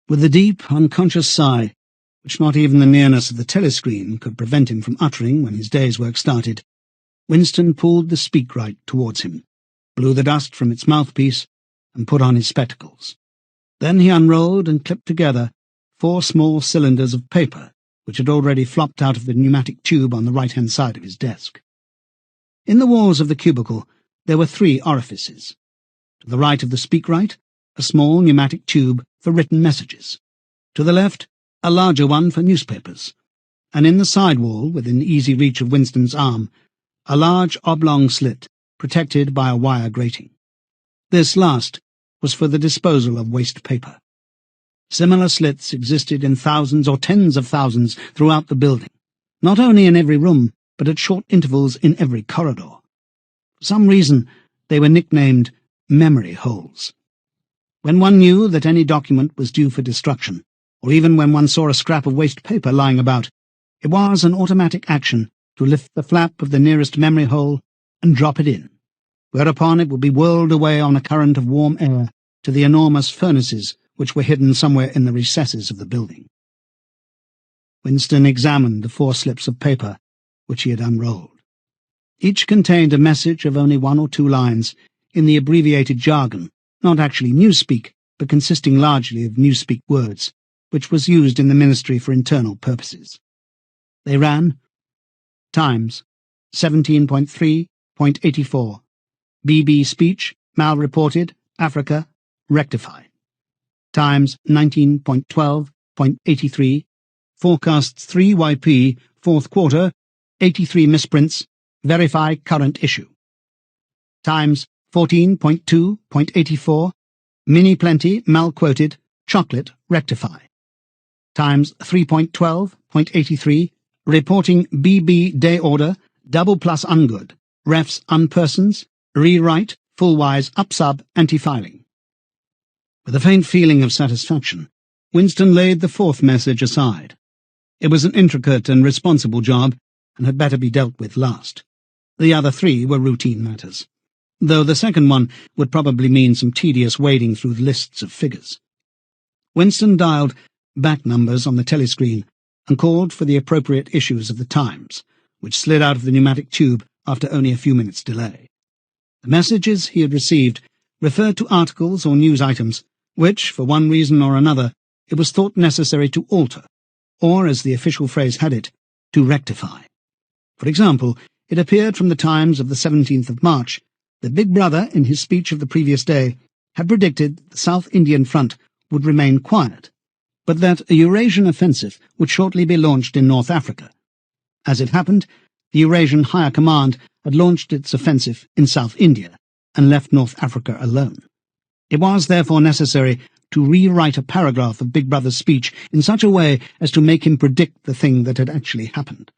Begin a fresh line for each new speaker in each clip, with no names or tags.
With a deep, unconscious sigh, which not even the nearness of the telescreen could prevent him from uttering when his day's work started, Winston pulled the speakwrite towards him, blew the dust from its mouthpiece, and put on his spectacles. Then he unrolled and clipped together 4 small cylinders of paper, which had already flopped out of the pneumatic tube on the right-hand side of his desk. In the walls of the cubicle there were 3 orifices. To the right of the speakwrite, a small pneumatic tube for written messages. To the left, a larger one for newspapers. And in the side wall, within easy reach of Winston's arm, a large oblong slit protected by a wire grating. This last was for the disposal of waste paper. Similar slits existed in thousands or tens of thousands throughout the building, not only in every room, but at short intervals in every corridor. For some reason, they were nicknamed memory holes. When one knew that any document was due for destruction, or even when one saw a scrap of waste paper lying about, it was an automatic action to lift the flap of the nearest memory hole and drop it in, whereupon it would be whirled away on a current of warm air to the enormous furnaces which were hidden somewhere in the recesses of the building. Winston examined the 4 slips of paper which he had unrolled. Each contained a message of only 1 or 2 lines in the abbreviated jargon, not actually newspeak, but consisting largely of newspeak words, which was used in the Ministry for internal purposes. They ran: Times, 17.3.84. BB speech, mal-reported, Africa, rectify. Times, 19.12.83. Forecasts 3YP, 4th quarter, 83 misprints, verify current issue. Times, 14.2.84. Mini plenty, mal-quoted, chocolate, rectify. Times 3.12.83. Reporting BB day order, double plus ungood, refs unpersons, rewrite, full-wise upsub, anti-filing. With a faint feeling of satisfaction, Winston laid the 4th message aside. It was an intricate and responsible job, and had better be dealt with last. The other 3 were routine matters, though the second one would probably mean some tedious wading through lists of figures. Winston dialed back numbers on the telescreen and called for the appropriate issues of the Times, which slid out of the pneumatic tube after only a few minutes' delay. The messages he had received referred to articles or news items which, for one reason or another, it was thought necessary to alter, or, as the official phrase had it, to rectify. For example, it appeared from the Times of the 17th of March that Big Brother, in his speech of the previous day, had predicted that the South Indian front would remain quiet, but that a Eurasian offensive would shortly be launched in North Africa. As it happened, the Eurasian Higher Command had launched its offensive in South India and left North Africa alone. It was therefore necessary to rewrite a paragraph of Big Brother's speech in such a way as to make him predict the thing that had actually happened.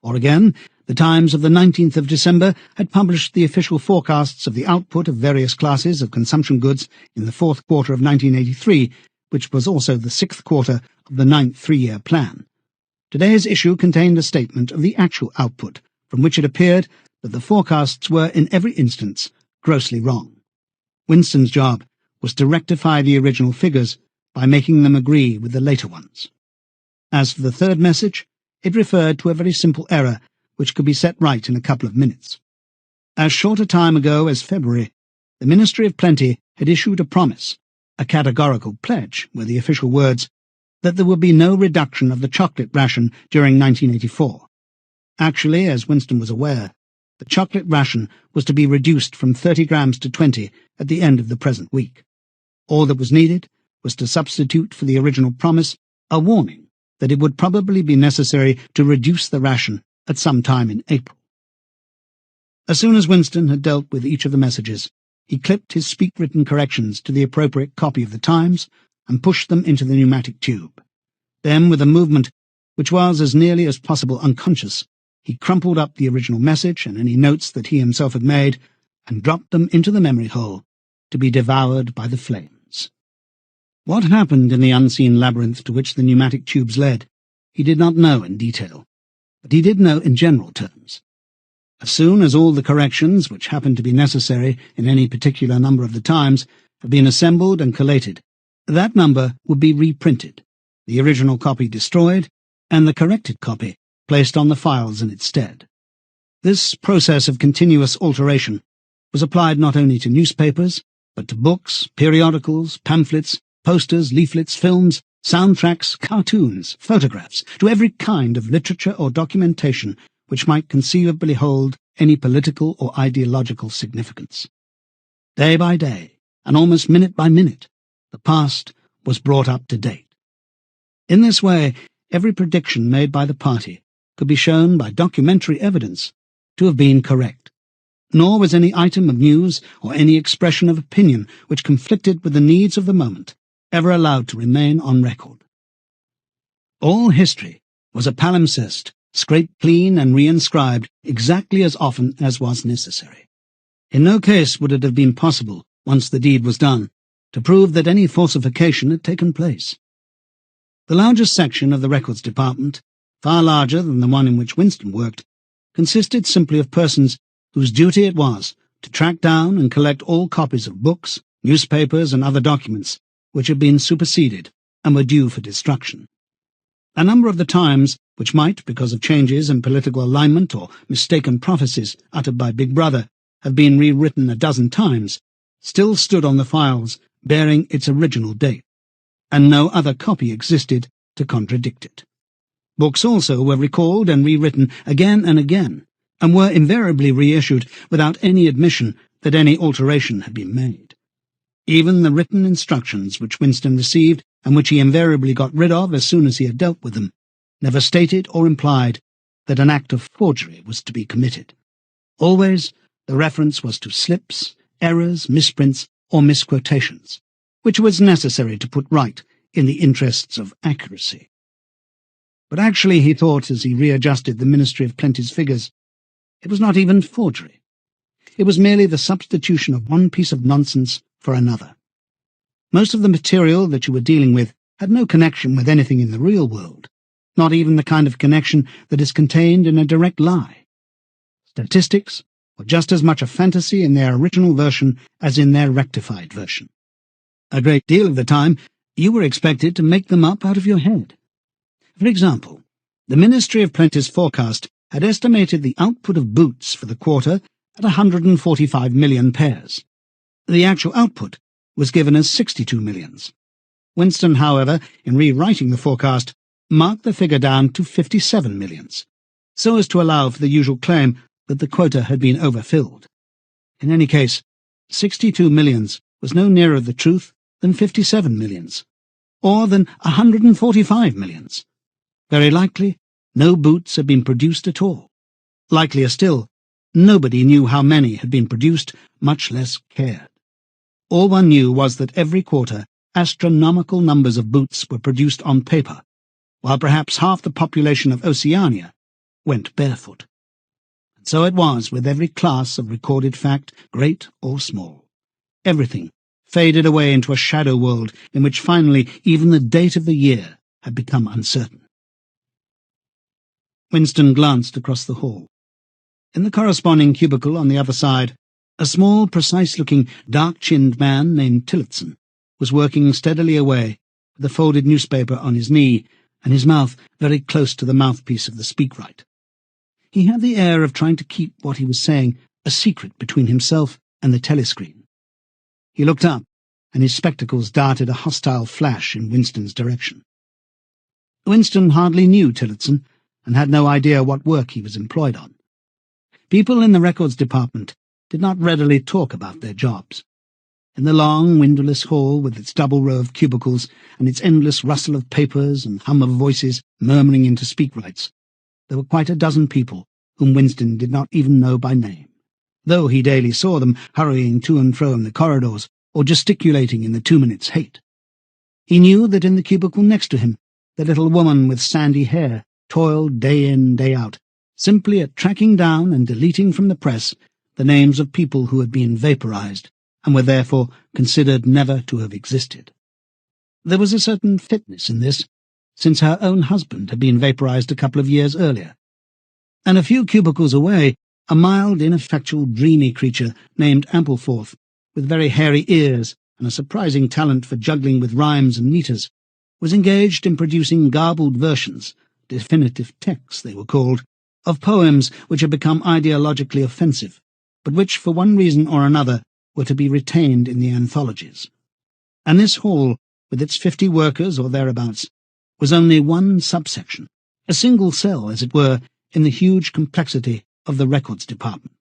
Or again, the Times of the 19th of December had published the official forecasts of the output of various classes of consumption goods in the 4th quarter of 1983, which was also the 6th quarter of the 9th 3-year plan. Today's issue contained a statement of the actual output, from which it appeared that the forecasts were, in every instance, grossly wrong. Winston's job was to rectify the original figures by making them agree with the later ones. As for the 3rd message, it referred to a very simple error which could be set right in a couple of minutes. As short a time ago as February, the Ministry of Plenty had issued a promise, a categorical pledge were the official words, that there would be no reduction of the chocolate ration during 1984. Actually, as Winston was aware, the chocolate ration was to be reduced from 30 grams to 20 at the end of the present week. All that was needed was to substitute for the original promise a warning that it would probably be necessary to reduce the ration at some time in April. As soon as Winston had dealt with each of the messages, he clipped his speak-written corrections to the appropriate copy of the Times and pushed them into the pneumatic tube. Then, with a movement which was as nearly as possible unconscious, he crumpled up the original message and any notes that he himself had made and dropped them into the memory hole to be devoured by the flames. What happened in the unseen labyrinth to which the pneumatic tubes led, he did not know in detail, but he did know in general terms. As soon as all the corrections, which happened to be necessary in any particular number of the Times, had been assembled and collated, That number would be reprinted, the original copy destroyed, and the corrected copy placed on the files in its stead. This process of continuous alteration was applied not only to newspapers, but to books, periodicals, pamphlets, posters, leaflets, films, soundtracks, cartoons, photographs, to every kind of literature or documentation which might conceivably hold any political or ideological significance. Day by day, and almost minute by minute, the past was brought up to date. In this way, every prediction made by the party could be shown by documentary evidence to have been correct, nor was any item of news or any expression of opinion which conflicted with the needs of the moment ever allowed to remain on record. All history was a palimpsest, scraped clean and reinscribed exactly as often as was necessary. In no case would it have been possible, once the deed was done, to prove that any falsification had taken place. The largest section of the Records Department, far larger than the one in which Winston worked, consisted simply of persons whose duty it was to track down and collect all copies of books, newspapers, and other documents which had been superseded and were due for destruction. A number of the Times, which might, because of changes in political alignment or mistaken prophecies uttered by Big Brother, have been rewritten a dozen times, still stood on the files bearing its original date, and no other copy existed to contradict it. Books also were recalled and rewritten again and again, and were invariably reissued without any admission that any alteration had been made. Even the written instructions which Winston received, and which he invariably got rid of as soon as he had dealt with them, never stated or implied that an act of forgery was to be committed. Always the reference was to slips, errors, misprints, or misquotations, which was necessary to put right in the interests of accuracy. But actually, he thought, as he readjusted the Ministry of Plenty's figures, it was not even forgery. It was merely the substitution of one piece of nonsense for another. Most of the material that you were dealing with had no connection with anything in the real world, not even the kind of connection that is contained in a direct lie. Statistics were just as much a fantasy in their original version as in their rectified version. A great deal of the time, you were expected to make them up out of your head. For example, the Ministry of Plenty's forecast had estimated the output of boots for the quarter at 145 million pairs. The actual output was given as 62 millions. Winston, however, in rewriting the forecast, marked the figure down to 57 millions, so as to allow for the usual claim that the quota had been overfilled. In any case, 62 millions was no nearer the truth than 57 millions, or than 145 millions. Very likely, no boots had been produced at all. Likelier still, nobody knew how many had been produced, much less cared. All one knew was that every quarter astronomical numbers of boots were produced on paper, while perhaps half the population of Oceania went barefoot. And so it was with every class of recorded fact, great or small. Everything faded away into a shadow world in which finally even the date of the year had become uncertain. Winston glanced across the hall. In the corresponding cubicle on the other side, a small, precise-looking, dark-chinned man named Tillotson was working steadily away, with a folded newspaper on his knee and his mouth very close to the mouthpiece of the speakwrite. He had the air of trying to keep what he was saying a secret between himself and the telescreen. He looked up, and his spectacles darted a hostile flash in Winston's direction. Winston hardly knew Tillotson, and had no idea what work he was employed on. People in the Records Department did not readily talk about their jobs. In the long, windowless hall, with its double row of cubicles and its endless rustle of papers and hum of voices murmuring into speakwrites, there were quite a dozen people whom Winston did not even know by name, though he daily saw them hurrying to and fro in the corridors or gesticulating in the 2 minutes hate. He knew that in the cubicle next to him, the little woman with sandy hair toiled day in, day out, simply at tracking down and deleting from the press the names of people who had been vaporized and were therefore considered never to have existed. There was a certain fitness in this, since her own husband had been vaporized a couple of years earlier. And a few cubicles away, a mild, ineffectual, dreamy creature named Ampleforth, with very hairy ears and a surprising talent for juggling with rhymes and meters, was engaged in producing garbled versions, definitive texts they were called, of poems which had become ideologically offensive, but which, for one reason or another, were to be retained in the anthologies. And this hall, with its 50 workers or thereabouts, was only one subsection, a single cell, as it were, in the huge complexity of the records department.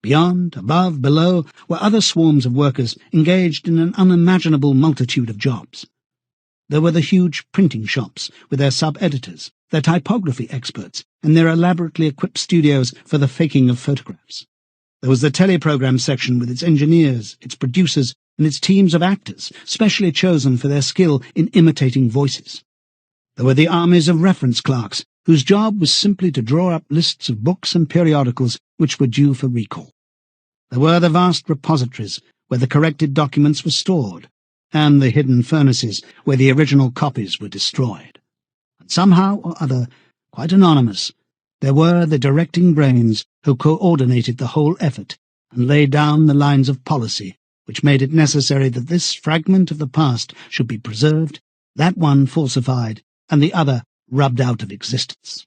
Beyond, above, below, were other swarms of workers engaged in an unimaginable multitude of jobs. There were the huge printing shops with their sub-editors, their typography experts, and their elaborately equipped studios for the faking of photographs. There was the teleprogram section with its engineers, its producers, and its teams of actors, specially chosen for their skill in imitating voices. There were the armies of reference clerks, whose job was simply to draw up lists of books and periodicals which were due for recall. There were the vast repositories where the corrected documents were stored, and the hidden furnaces where the original copies were destroyed. And somehow or other, quite anonymous, there were the directing brains who coordinated the whole effort and laid down the lines of policy which made it necessary that this fragment of the past should be preserved, that one falsified, and the other rubbed out of existence.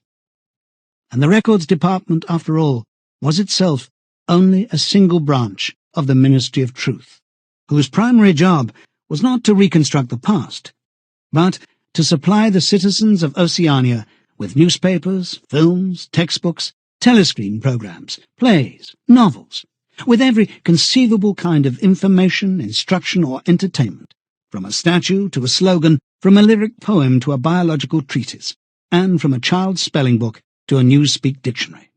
And the records department, after all, was itself only a single branch of the Ministry of Truth, whose primary job was not to reconstruct the past, but to supply the citizens of Oceania with newspapers, films, textbooks, telescreen programs, plays, novels, with every conceivable kind of information, instruction, or entertainment, from a statue to a slogan, from a lyric poem to a biological treatise, and from a child's spelling book to a Newspeak dictionary.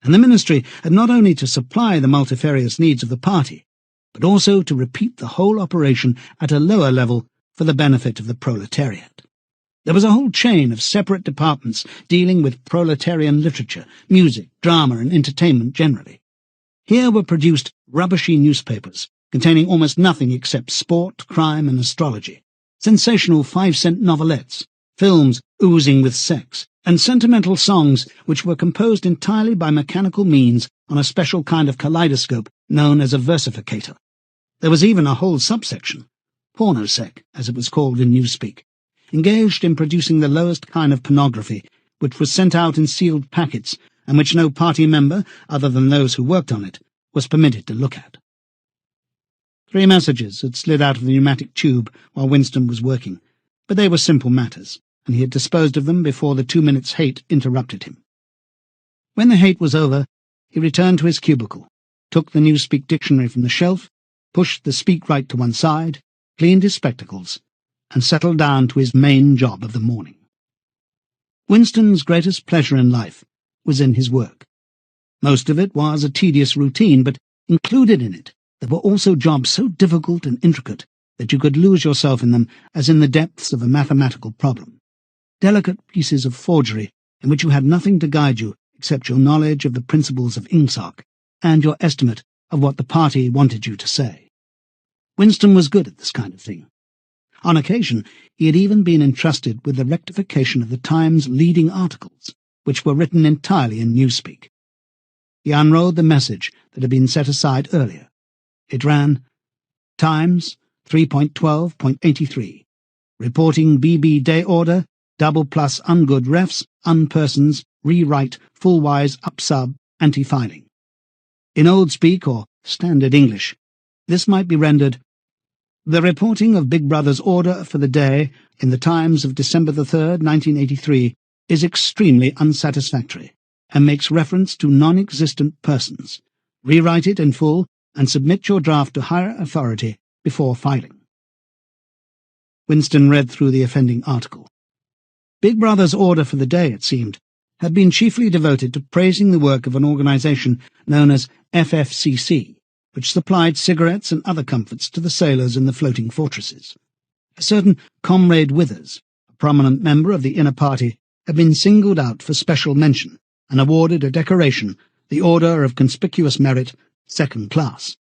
And the ministry had not only to supply the multifarious needs of the party, but also to repeat the whole operation at a lower level for the benefit of the proletariat. There was a whole chain of separate departments dealing with proletarian literature, music, drama, and entertainment generally. Here were produced rubbishy newspapers containing almost nothing except sport, crime, and astrology, sensational 5-cent novelettes, films oozing with sex, and sentimental songs which were composed entirely by mechanical means on a special kind of kaleidoscope known as a versificator. There was even a whole subsection, pornosec, as it was called in Newspeak, engaged in producing the lowest kind of pornography, which was sent out in sealed packets, and which no party member, other than those who worked on it, was permitted to look at. 3 messages had slid out of the pneumatic tube while Winston was working, but they were simple matters, and he had disposed of them before the 2 minutes' hate interrupted him. When the hate was over, he returned to his cubicle, took the Newspeak dictionary from the shelf, pushed the speak-right to one side, cleaned his spectacles, and settled down to his main job of the morning. Winston's greatest pleasure in life was in his work. Most of it was a tedious routine, but included in it there were also jobs so difficult and intricate that you could lose yourself in them as in the depths of a mathematical problem. Delicate pieces of forgery in which you had nothing to guide you except your knowledge of the principles of Ingsoc and your estimate of what the party wanted you to say. Winston was good at this kind of thing. On occasion, he had even been entrusted with the rectification of the Times' leading articles, which were written entirely in Newspeak. He unrolled the message that had been set aside earlier. It ran, Times 3.12.83, reporting BB day order, double plus ungood refs, unpersons, rewrite, full-wise, up-sub, anti-filing. In Old Speak, or Standard English, this might be rendered, the reporting of Big Brother's order for the day in the Times of December the 3rd, 1983, is extremely unsatisfactory, and makes reference to non-existent persons. Rewrite it in full, and submit your draft to higher authority before filing. Winston read through the offending article. Big Brother's order for the day, it seemed, had been chiefly devoted to praising the work of an organization known as FFCC, which supplied cigarettes and other comforts to the sailors in the floating fortresses. A certain Comrade Withers, a prominent member of the inner party, had been singled out for special mention and awarded a decoration, the Order of Conspicuous Merit, 2nd Class.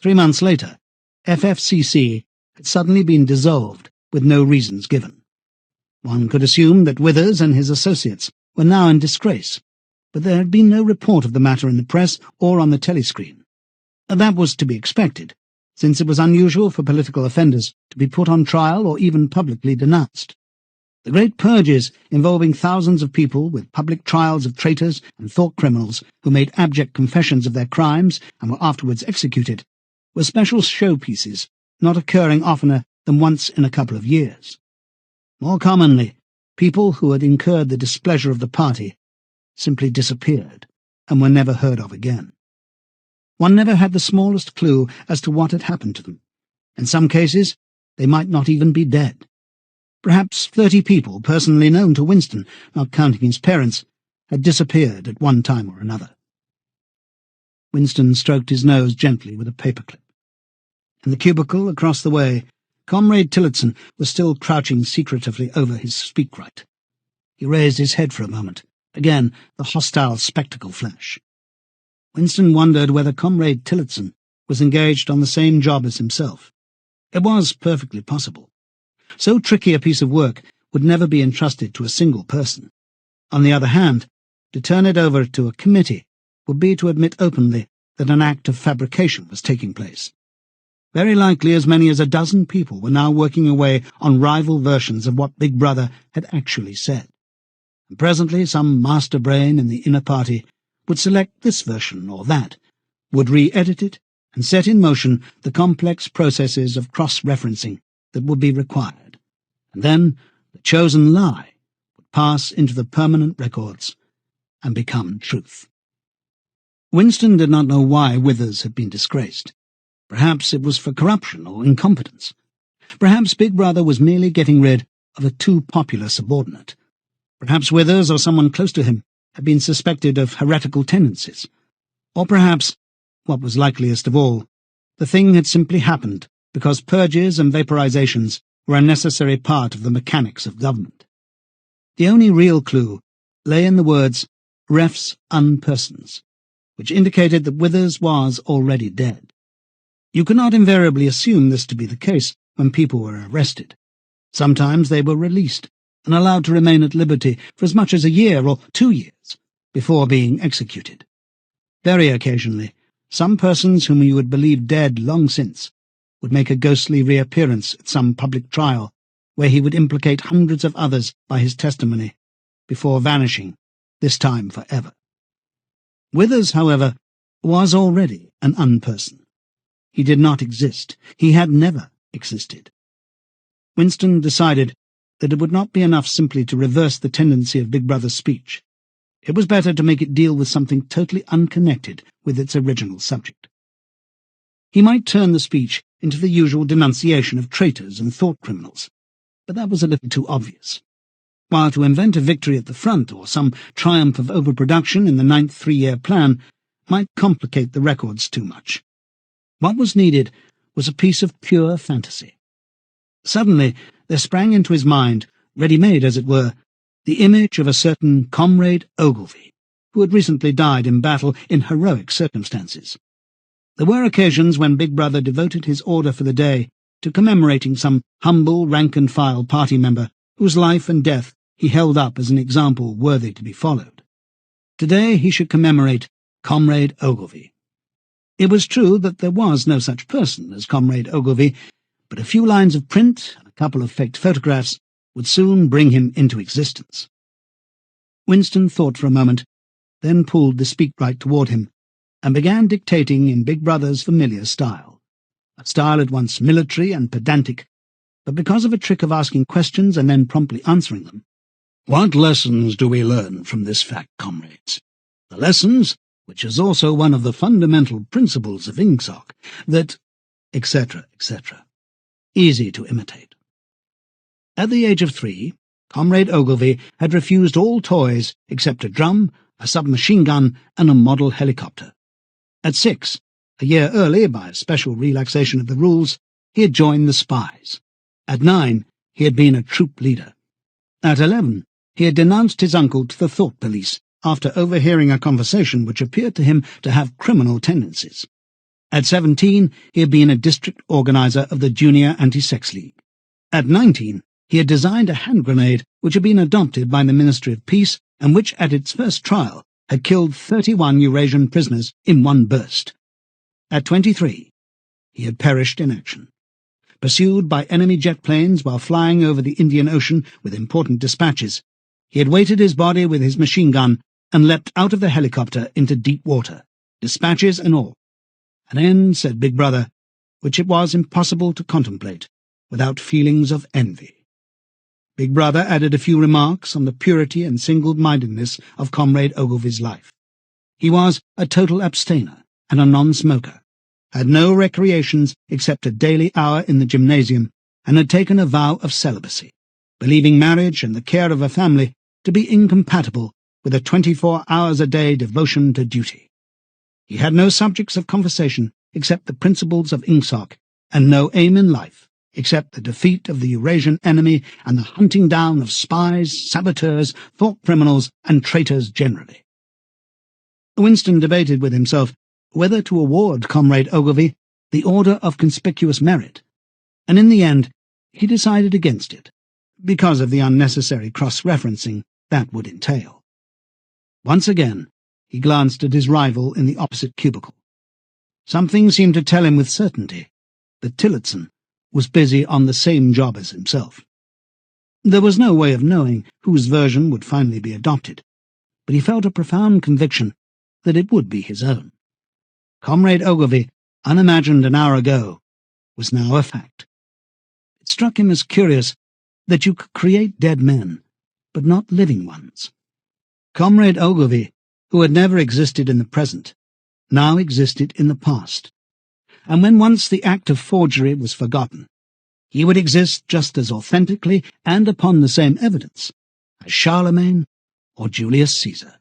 3 months later, FFCC had suddenly been dissolved with no reasons given. One could assume that Withers and his associates were now in disgrace, but there had been no report of the matter in the press or on the telescreen. That was to be expected, since it was unusual for political offenders to be put on trial or even publicly denounced. The great purges, involving thousands of people with public trials of traitors and thought criminals who made abject confessions of their crimes and were afterwards executed, were special showpieces, not occurring oftener than once in a couple of years. More commonly, people who had incurred the displeasure of the party simply disappeared and were never heard of again. One never had the smallest clue as to what had happened to them. In some cases, they might not even be dead. Perhaps 30 people personally known to Winston, not counting his parents, had disappeared at one time or another. Winston stroked his nose gently with a paperclip. In the cubicle across the way, Comrade Tillotson was still crouching secretively over his speakwrite. He raised his head for a moment. Again, the hostile spectacle flash. Winston wondered whether Comrade Tillotson was engaged on the same job as himself. It was perfectly possible. So tricky a piece of work would never be entrusted to a single person. On the other hand, to turn it over to a committee would be to admit openly that an act of fabrication was taking place. Very likely as many as a dozen people were now working away on rival versions of what Big Brother had actually said. And presently some master brain in the inner party would select this version or that, would re-edit it, and set in motion the complex processes of cross-referencing that would be required. And then the chosen lie would pass into the permanent records and become truth. Winston did not know why Withers had been disgraced. Perhaps it was for corruption or incompetence. Perhaps Big Brother was merely getting rid of a too popular subordinate. Perhaps Withers or someone close to him had been suspected of heretical tendencies. Or perhaps, what was likeliest of all, the thing had simply happened because purges and vaporizations were a necessary part of the mechanics of government. The only real clue lay in the words refs unpersons, which indicated that Withers was already dead. You could not invariably assume this to be the case when people were arrested. Sometimes they were released and allowed to remain at liberty for as much as a year or 2 years before being executed. Very occasionally, some persons whom you would believe dead long since would make a ghostly reappearance at some public trial where he would implicate hundreds of others by his testimony before vanishing, this time forever. Withers, however, was already an unperson. He did not exist. He had never existed. Winston decided that it would not be enough simply to reverse the tendency of Big Brother's speech. It was better to make it deal with something totally unconnected with its original subject. He might turn the speech into the usual denunciation of traitors and thought criminals, but that was a little too obvious. While to invent a victory at the front or some triumph of overproduction in the 9th three-year plan might complicate the records too much. What was needed was a piece of pure fantasy. Suddenly there sprang into his mind, ready-made as it were, the image of a certain Comrade Ogilvy, who had recently died in battle in heroic circumstances. There were occasions when Big Brother devoted his order for the day to commemorating some humble rank-and-file party member whose life and death he held up as an example worthy to be followed. Today he should commemorate Comrade Ogilvy. It was true that there was no such person as Comrade Ogilvy, but a few lines of print and a couple of faked photographs would soon bring him into existence. Winston thought for a moment, then pulled the speakwrite toward him, and began dictating in Big Brother's familiar style, a style at once military and pedantic, but because of a trick of asking questions and then promptly answering them. What lessons do we learn from this fact, comrades? The lessons, which is also one of the fundamental principles of INGSOC, that, etc., etc. Easy to imitate. At the age of 3, Comrade Ogilvy had refused all toys except a drum, a submachine gun, and a model helicopter. At 6, a year early, by a special relaxation of the rules, he had joined the Spies. At 9, he had been a troop leader. At 11, he had denounced his uncle to the Thought Police after overhearing a conversation which appeared to him to have criminal tendencies. At 17, he had been a district organizer of the Junior Anti-Sex League. At 19, he had designed a hand grenade which had been adopted by the Ministry of Peace and which, at its first trial, had killed 31 Eurasian prisoners in one burst. At 23, He had perished in action. Pursued by enemy jet planes while flying over the Indian Ocean with important dispatches, he had weighted his body with his machine gun and leapt out of the helicopter into deep water, dispatches and all. An end, said Big Brother, which it was impossible to contemplate without feelings of envy. Big Brother added a few remarks on the purity and single-mindedness of Comrade Ogilvy's life. He was a total abstainer and a non-smoker, had no recreations except a daily hour in the gymnasium, and had taken a vow of celibacy, believing marriage and the care of a family to be incompatible with a 24-hours-a-day devotion to duty. He had no subjects of conversation except the principles of Ingsoc, and no aim in life except the defeat of the Eurasian enemy and the hunting down of spies, saboteurs, thought criminals, and traitors generally. Winston debated with himself whether to award Comrade Ogilvy the Order of Conspicuous Merit, and in the end he decided against it, because of the unnecessary cross-referencing that would entail. Once again he glanced at his rival in the opposite cubicle. Something seemed to tell him with certainty that Tillotson was busy on the same job as himself. There was no way of knowing whose version would finally be adopted, but he felt a profound conviction that it would be his own. Comrade Ogilvy, unimagined an hour ago, was now a fact. It struck him as curious that you could create dead men, but not living ones. Comrade Ogilvy, who had never existed in the present, now existed in the past, and when once the act of forgery was forgotten, he would exist just as authentically and upon the same evidence as Charlemagne or Julius Caesar.